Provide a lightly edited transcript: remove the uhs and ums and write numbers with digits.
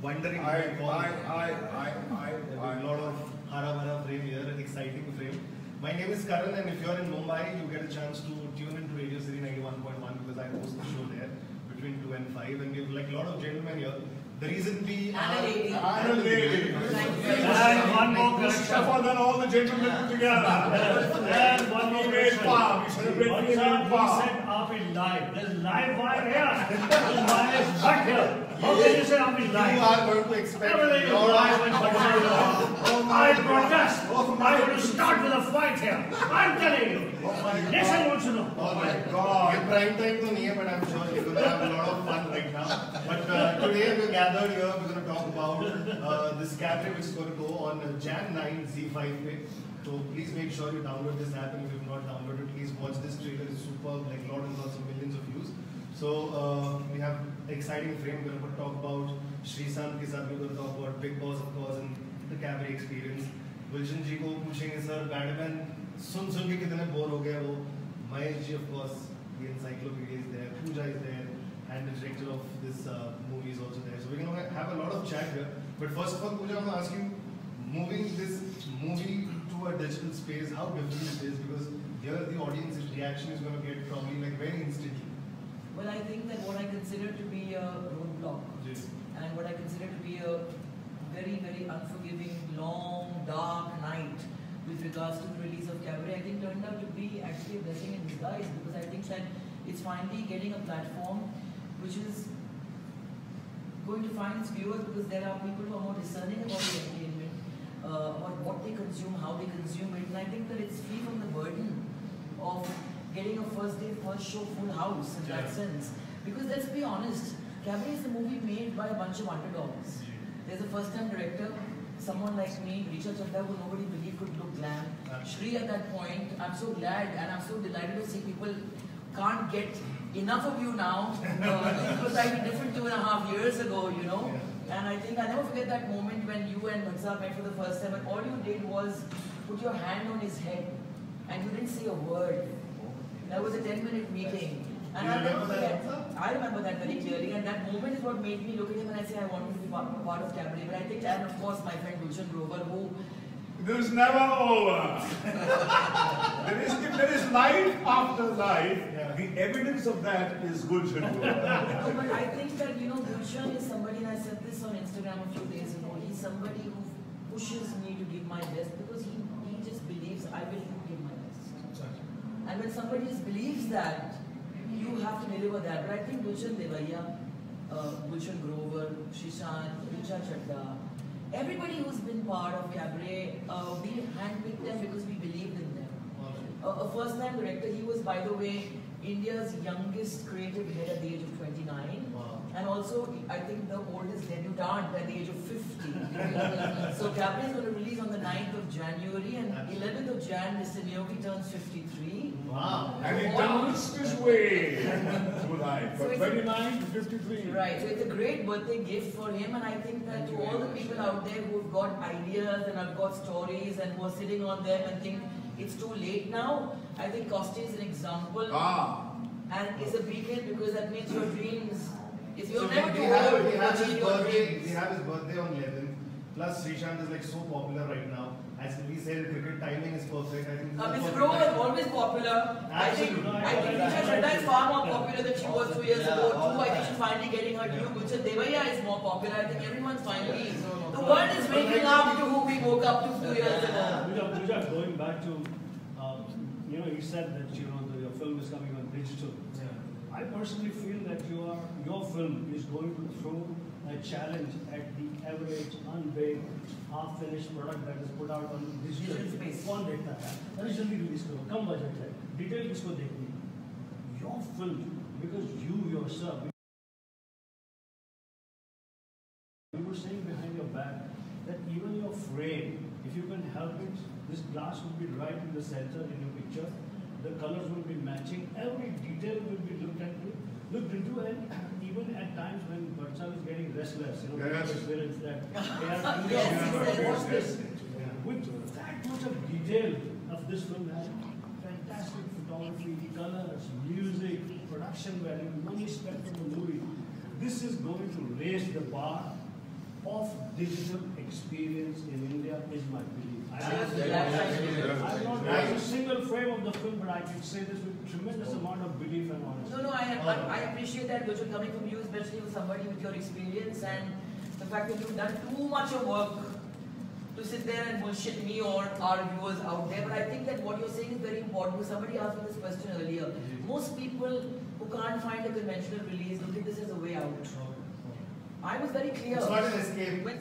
wondering a lot of hara bhara frame here, exciting frame. My name is Karan, and if you're in Mumbai, you get a chance to tune into Radio City 91.1 because I host the show there between 2 and 5, and we have like a lot of gentlemen here. The reason we are... And a lady. And one more correction. Tougher than all the gentlemen put together. And one more correction. We celebrate He said I'll be live. There's live wire here. There's wire back here. How can you say I'll be live? You are going to expect everything is live and I protest. I'm going to start with a fight here. I'm telling you. Nation wants to know. Oh my God. ये prime time तो नहीं है, but I'm sure you're going to have a lot of fun right now. But today we're gathered here. We're going to talk about this cabaret which is going to go on Jan 9 Z5 पे. So please make sure you download this app, and if you've not downloaded, please watch this trailer. It's superb, like lots and lots of millions of views. So we have exciting frame. We're going to talk about Shrishant के साथ. We're going to talk about Bigg Boss, of course, and the cabaret experience. Gulshan जी को पूछेंगे sir Batman सुन के कितने bore हो गए वो. Mahesh ji, of course, the encyclopedia is there. Pooja is there, and the director of this movie is also there. So we're going to have a lot of chat here. But first of all, Pooja, I'm going to ask you, moving this movie to a digital space, how different it is, because here the audience's reaction is going to get probably like very instantly. Well, I think that what I consider to be a roadblock, and what I consider to be a very, very unforgiving, long, dark night with regards to the release of Cabaret, I think turned out to be actually a blessing in disguise, because I think that it's finally getting a platform which is going to find its viewers, because there are people who are more discerning about the entertainment, about what they consume, how they consume it, and I think that it's free from the burden of getting a first day, first show full house in that sense. Because let's be honest, Cabaret is a movie made by a bunch of underdogs. There's a first-time director, someone like me, Richa Chadda, who nobody believed could look glam. Shri at that point, I'm so glad and I'm so delighted to see people can't get enough of you now. It was like different 2.5 years ago, you know. And I think I never forget that moment when you and Bhatsa met for the first time, and all you did was put your hand on his head and you didn't say a word. That was a 10-minute meeting. And I'll never forget. I remember that very clearly, and that moment is what made me look at him and I say I wanted to be part of Cabaret. But I think, and of course my friend Gulshan Grover, who... There's never over. If there is life after life, the evidence of that is Gulshan Grover. No, but I think that, you know, Gulshan is somebody, and I said this on Instagram a few days ago, he's somebody who pushes me to give my best, because he just believes I will give my best. And when somebody just believes that, you have to deliver that. But I think Gulshan Devaiya, Gulshan Grover, Shrishant, Richa Chadda, everybody who's been part of Cabaret, we handpicked them because we believed in them. A first-time director, he was, by the way, India's youngest creative head at the age of 29. And also, I think the oldest debutant at the age of 50. So Cabaret is going to release on the 9th of January, and 11th of Jan, Mr. Niyogi turns 53. Wow. And he danced his way through life. So From 29 to 53. Right, so it's a great birthday gift for him, and I think that to all the people out there who've got ideas and have got stories and who are sitting on them and think it's too late now, I think Costi is an example and is a beacon, because that means your dreams, if you're never too old, we have his birthday on 11th. Plus Shrishant is like so popular right now. As we said, cricket timing is perfect. I think Mr. Grover is always popular. I think Richa Chadda is far more popular than she was 2 years ago. I think she's finally getting her due. Gulshan Devaiya is more popular. I think everyone's finally... The world is waking up to who we woke up to 2 years ago. Pooja, going back to, you know, you said that, you know, your film is coming on digital. I personally feel that your film is going to throw a challenge at the average, unveiled, half-finished product that is put out on digital space. कौन देखता है? Originally release करो, कम budget है, detail किसको देखनी है? Your film, because you yourself, you were saying behind your back that even your frame, if you can help it, this glass will be right in the center in your picture. The colors will be matching. Every detail will be looked into, and even at times when Bhatsa is getting restless, you know, experience that. What's this? With that much of detail of this film has fantastic photography, colors, music, production value, money spent on the movie. This is going to raise the bar digital experience in India is my belief. I've not Right. watched a single frame of the film, but I can say this with tremendous amount of belief and honesty. No, I appreciate that, Gulshan, coming from you, especially with somebody with your experience and the fact that you've done too much of work to sit there and bullshit me or our viewers out there. But I think that what you're saying is very important. Because somebody asked me this question earlier. Most people who can't find a conventional release look at this as a way out. I was very clear. It's not an escape. When